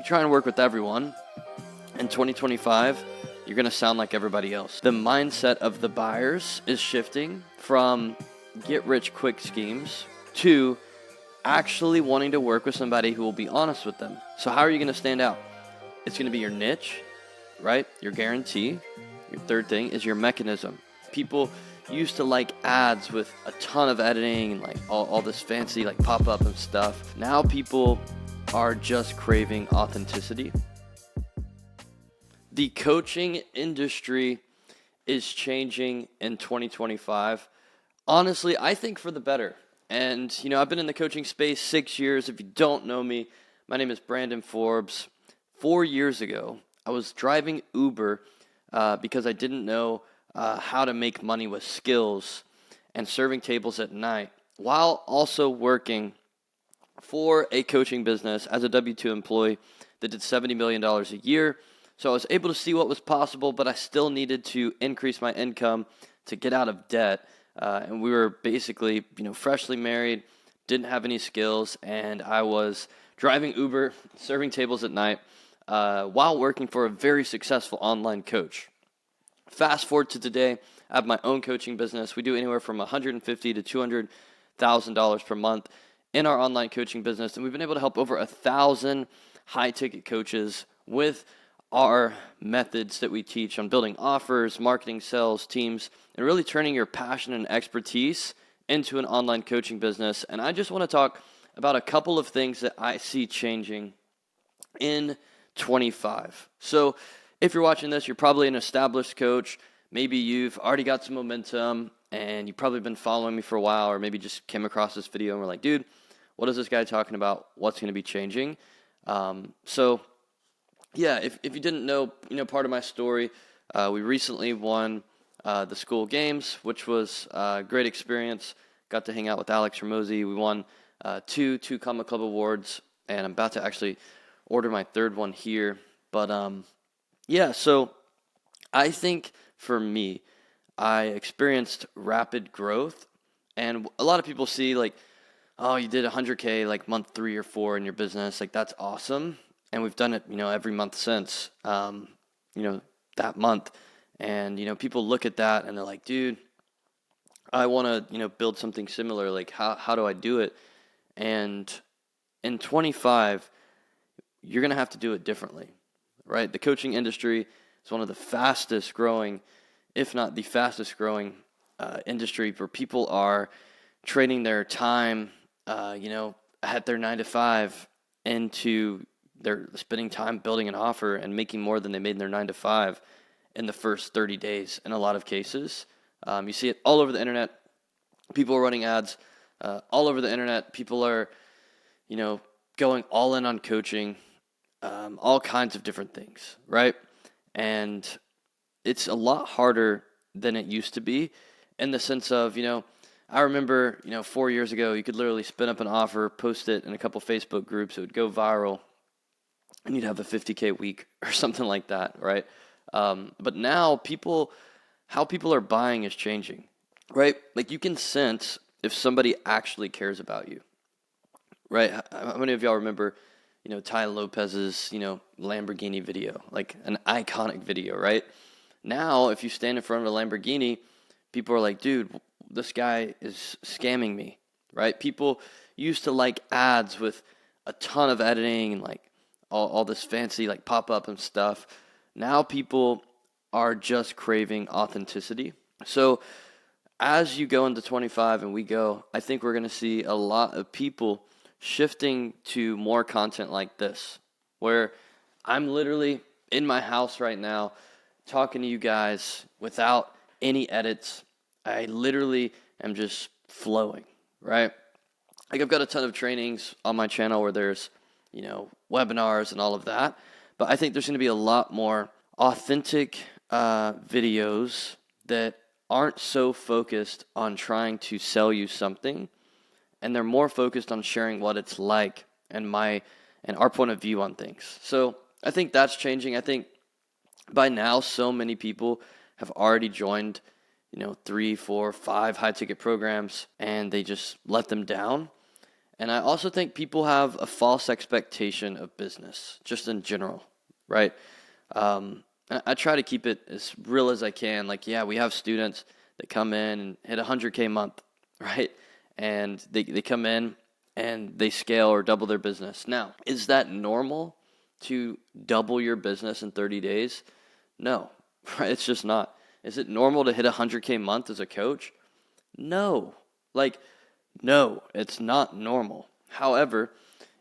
you try and work with everyone, in 2025, you're going to sound like everybody else. The mindset of the buyers is shifting from get-rich-quick schemes to actually wanting to work with somebody who will be honest with them. So how are you going to stand out? It's going to be your niche, right? Your guarantee. Your third thing is your mechanism. People used to like ads with a ton of editing and like all this fancy like pop-up and stuff. Now people are just craving authenticity. The coaching industry is changing in 2025. Honestly, I think for the better. And, I've been in the coaching space 6 years. If you don't know me, my name is Brandon Forbes. 4 years ago, I was driving Uber because I didn't know how to make money with skills and serving tables at night while also working for a coaching business as a W-2 employee that did $70 million a year. So I was able to see what was possible, but I still needed to increase my income to get out of debt. And we were basically, freshly married, didn't have any skills, and I was driving Uber, serving tables at night, while working for a very successful online coach. Fast forward to today, I have my own coaching business. We do anywhere from $150,000 to $200,000 per month in our online coaching business, and we've been able to help over 1,000 high-ticket coaches with our methods that we teach on building offers, marketing, sales, teams, and really turning your passion and expertise into an online coaching business. And I just want to talk about a couple of things that I see changing in 25. So if you're watching this, you're probably an established coach. Maybe you've already got some momentum and you've probably been following me for a while, or maybe just came across this video and were like, dude, what is this guy talking about? What's going to be changing? Yeah, if you didn't know, part of my story, we recently won the school games, which was a great experience. Got to hang out with Alex Ramosi. We won two Comma Club awards, and I'm about to actually order my third one here. But so I think for me, I experienced rapid growth, and a lot of people see like, oh, you did 100K like month 3 or 4 in your business, like that's awesome. And we've done it, every month since, that month. And, people look at that and they're like, dude, I want to, build something similar. Like, how do I do it? And in 25, you're going to have to do it differently, right? The coaching industry is one of the fastest growing, if not the fastest growing industry where people are trading their time, at their 9 to 5 into they're spending time building an offer and making more than they made in their 9 to 5 in the first 30 days in a lot of cases. You see it all over the internet. People are running ads all over the internet. People are, going all in on coaching, all kinds of different things, right? And it's a lot harder than it used to be in the sense of, I remember, 4 years ago, you could literally spin up an offer, post it in a couple Facebook groups, it would go viral, and you'd have a 50K week or something like that, right? But now how people are buying is changing, right? Like you can sense if somebody actually cares about you, right? How many of y'all remember, Tai Lopez's, Lamborghini video, like an iconic video, right? Now, if you stand in front of a Lamborghini, people are like, dude, this guy is scamming me, right? People used to like ads with a ton of editing and like all this fancy like pop-up and stuff. Now people are just craving authenticity. So as you go into 25 and we go, I think we're going to see a lot of people shifting to more content like this, where I'm literally in my house right now talking to you guys without any edits. I literally am just flowing, right? Like I've got a ton of trainings on my channel where there's webinars and all of that. But I think there's going to be a lot more authentic videos that aren't so focused on trying to sell you something, and they're more focused on sharing what it's like and our point of view on things. So I think that's changing. I think by now so many people have already joined 3, 4, 5 high ticket programs and they just let them down. And I also think people have a false expectation of business, just in general, right? I try to keep it as real as I can. Like, yeah, we have students that come in and hit 100K a month, right? And they come in and they scale or double their business. Now, is that normal to double your business in 30 days? No, right? It's just not. Is it normal to hit 100K a month as a coach? No. Like, no, it's not normal. However,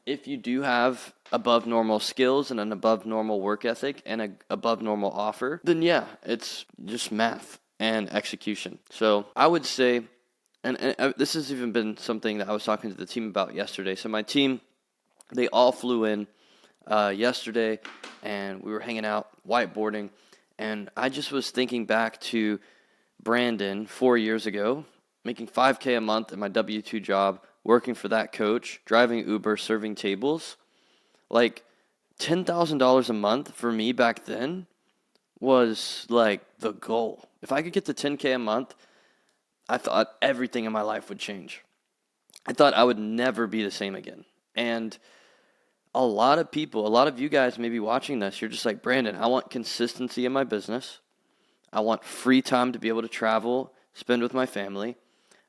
if you do have above normal skills and an above normal work ethic and a above normal offer, then yeah, it's just math and execution. So I would say, and this has even been something that I was talking to the team about yesterday. So my team, they all flew in yesterday, and we were hanging out, whiteboarding, and I just was thinking back to Brandon 4 years ago, making 5K a month at my W-2 job, working for that coach, driving Uber, serving tables. Like, $10,000 a month for me back then was like the goal. If I could get to 10K a month, I thought everything in my life would change. I thought I would never be the same again. And a lot of people, a lot of you guys may be watching this, you're just like, Brandon, I want consistency in my business. I want free time to be able to travel, spend with my family.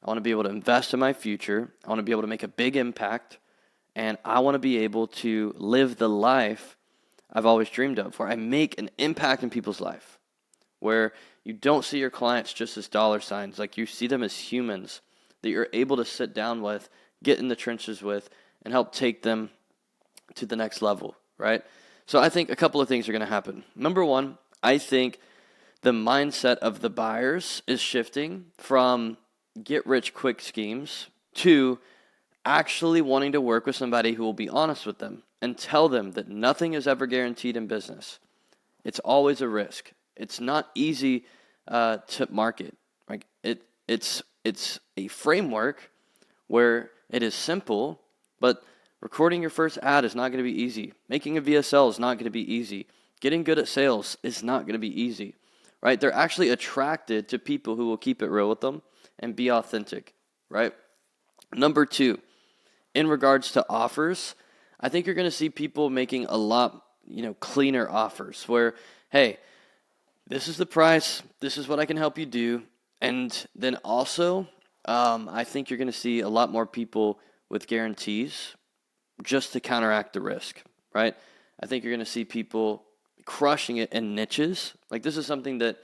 I want to be able to invest in my future. I want to be able to make a big impact. And I want to be able to live the life I've always dreamed of, where I make an impact in people's life, where you don't see your clients just as dollar signs, like you see them as humans that you're able to sit down with, get in the trenches with, and help take them to the next level, right? So I think a couple of things are going to happen. Number one, I think the mindset of the buyers is shifting from get-rich-quick schemes to actually wanting to work with somebody who will be honest with them and tell them that nothing is ever guaranteed in business. It's always a risk. It's not easy to market. Like it's a framework where it is simple, but recording your first ad is not going to be easy. Making a VSL is not going to be easy. Getting good at sales is not going to be easy, right? They're actually attracted to people who will keep it real with them and be authentic, right? Number two, in regards to offers, I think you're going to see people making a lot, cleaner offers where, hey, this is the price, this is what I can help you do. And then also, I think you're going to see a lot more people with guarantees just to counteract the risk, right? I think you're going to see people crushing it in niches. Like this is something that,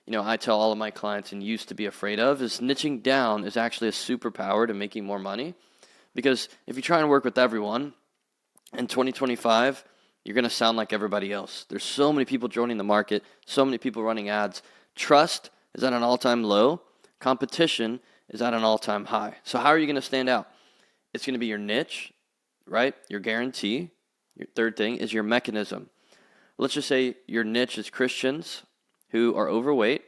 I tell all of my clients and used to be afraid of, is niching down is actually a superpower to making more money. Because if you try and work with everyone, in 2025, you're going to sound like everybody else. There's so many people joining the market, so many people running ads. Trust is at an all-time low. Competition is at an all-time high. So how are you going to stand out? It's going to be your niche, right? Your guarantee. Your third thing is your mechanism. Let's just say your niche is Christians who are overweight.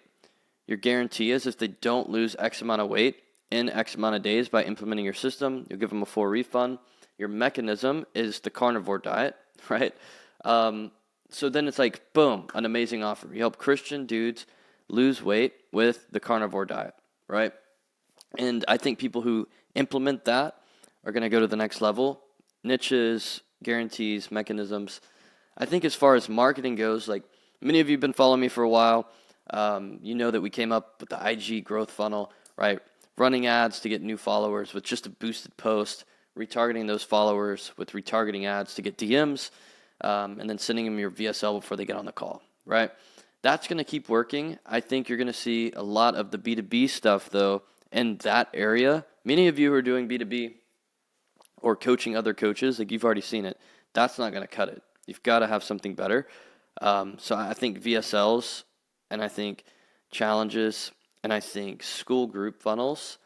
Your guarantee is if they don't lose X amount of weight in X amount of days by implementing your system, you'll give them a full refund. Your mechanism is the carnivore diet, right? So then it's like, boom, an amazing offer. You help Christian dudes lose weight with the carnivore diet, right? And I think people who implement that are going to go to the next level. Niches, guarantees, mechanisms. I think as far as marketing goes, like many of you have been following me for a while. You know that we came up with the IG growth funnel, right? Running ads to get new followers with just a boosted post, retargeting those followers with retargeting ads to get DMs, and then sending them your VSL before they get on the call, right? That's going to keep working. I think you're going to see a lot of the B2B stuff, though, in that area. Many of you who are doing B2B or coaching other coaches, like you've already seen it, that's not going to cut it. You've got to have something better. So I think VSLs and I think challenges and I think school group funnels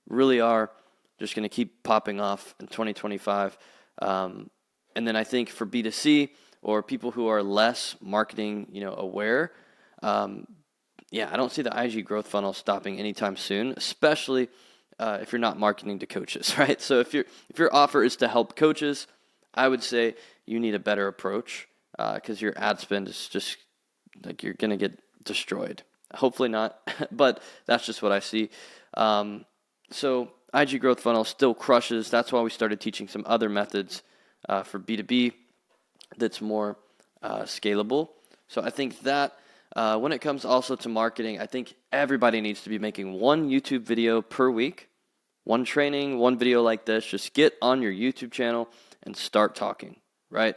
really are just going to keep popping off in 2025. And then I think for B2C or people who are less marketing, aware, I don't see the IG growth funnel stopping anytime soon, especially if you're not marketing to coaches, right? So if your offer is to help coaches, I would say you need a better approach because your ad spend is just like you're going to get destroyed. Hopefully not, but that's just what I see. So IG growth funnel still crushes. That's why we started teaching some other methods for B2B that's more scalable. So I think that when it comes also to marketing, I think everybody needs to be making one YouTube video per week, one training, one video like this. Just get on your YouTube channel and start talking, right?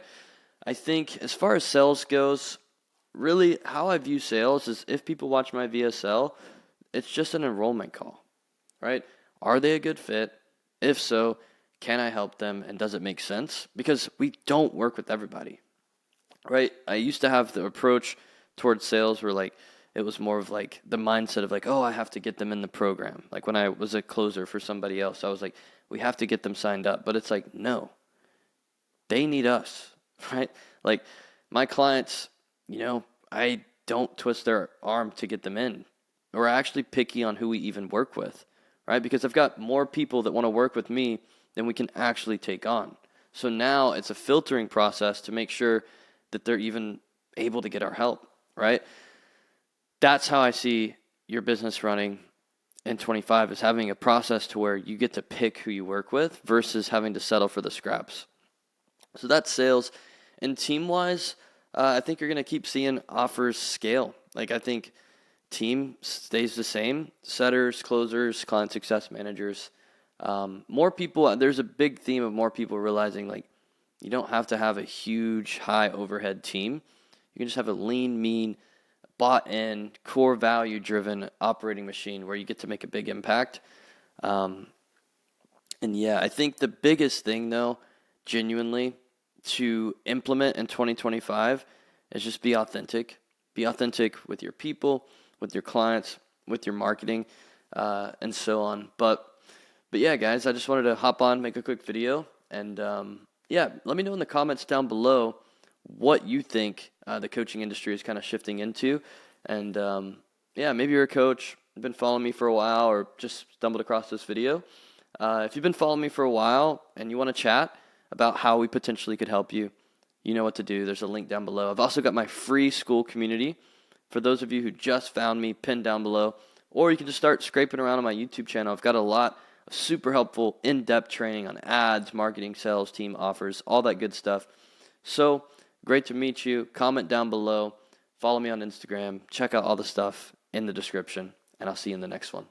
I think as far as sales goes, really how I view sales is if people watch my VSL, it's just an enrollment call, right? Are they a good fit? If so, can I help them and does it make sense? Because we don't work with everybody, right? I used to have the approach towards sales where like it was more of like the mindset of like, oh, I have to get them in the program. Like when I was a closer for somebody else, I was like, we have to get them signed up. But it's like, no, they need us, right? Like my clients, I don't twist their arm to get them in. We're actually picky on who we even work with, right? Because I've got more people that want to work with me than we can actually take on. So now it's a filtering process to make sure that they're even able to get our help, right? That's how I see your business running in 25 is having a process to where you get to pick who you work with versus having to settle for the scraps. So that's sales. And team-wise, I think you're going to keep seeing offers scale. Like I think team stays the same. Setters, closers, client success managers. More people, there's a big theme of more people realizing like you don't have to have a huge high overhead team. You can just have a lean, mean, bought in, core value driven operating machine where you get to make a big impact. And yeah, I think the biggest thing though, genuinely to implement in 2025 is just be authentic. Be authentic with your people, with your clients, with your marketing, and so on. But yeah, guys, I just wanted to hop on, make a quick video, and let me know in the comments down below what you think the coaching industry is kind of shifting into. And maybe you're a coach, been following me for a while, or just stumbled across this video. If you've been following me for a while and you want to chat about how we potentially could help you, you know what to do. There's a link down below. I've also got my free school community for those of you who just found me pinned down below, or you can just start scraping around on my YouTube channel. I've got a lot of super helpful in-depth training on ads, marketing, sales, team offers, all that good stuff. So great to meet you. Comment down below. Follow me on Instagram. Check out all the stuff in the description, and I'll see you in the next one.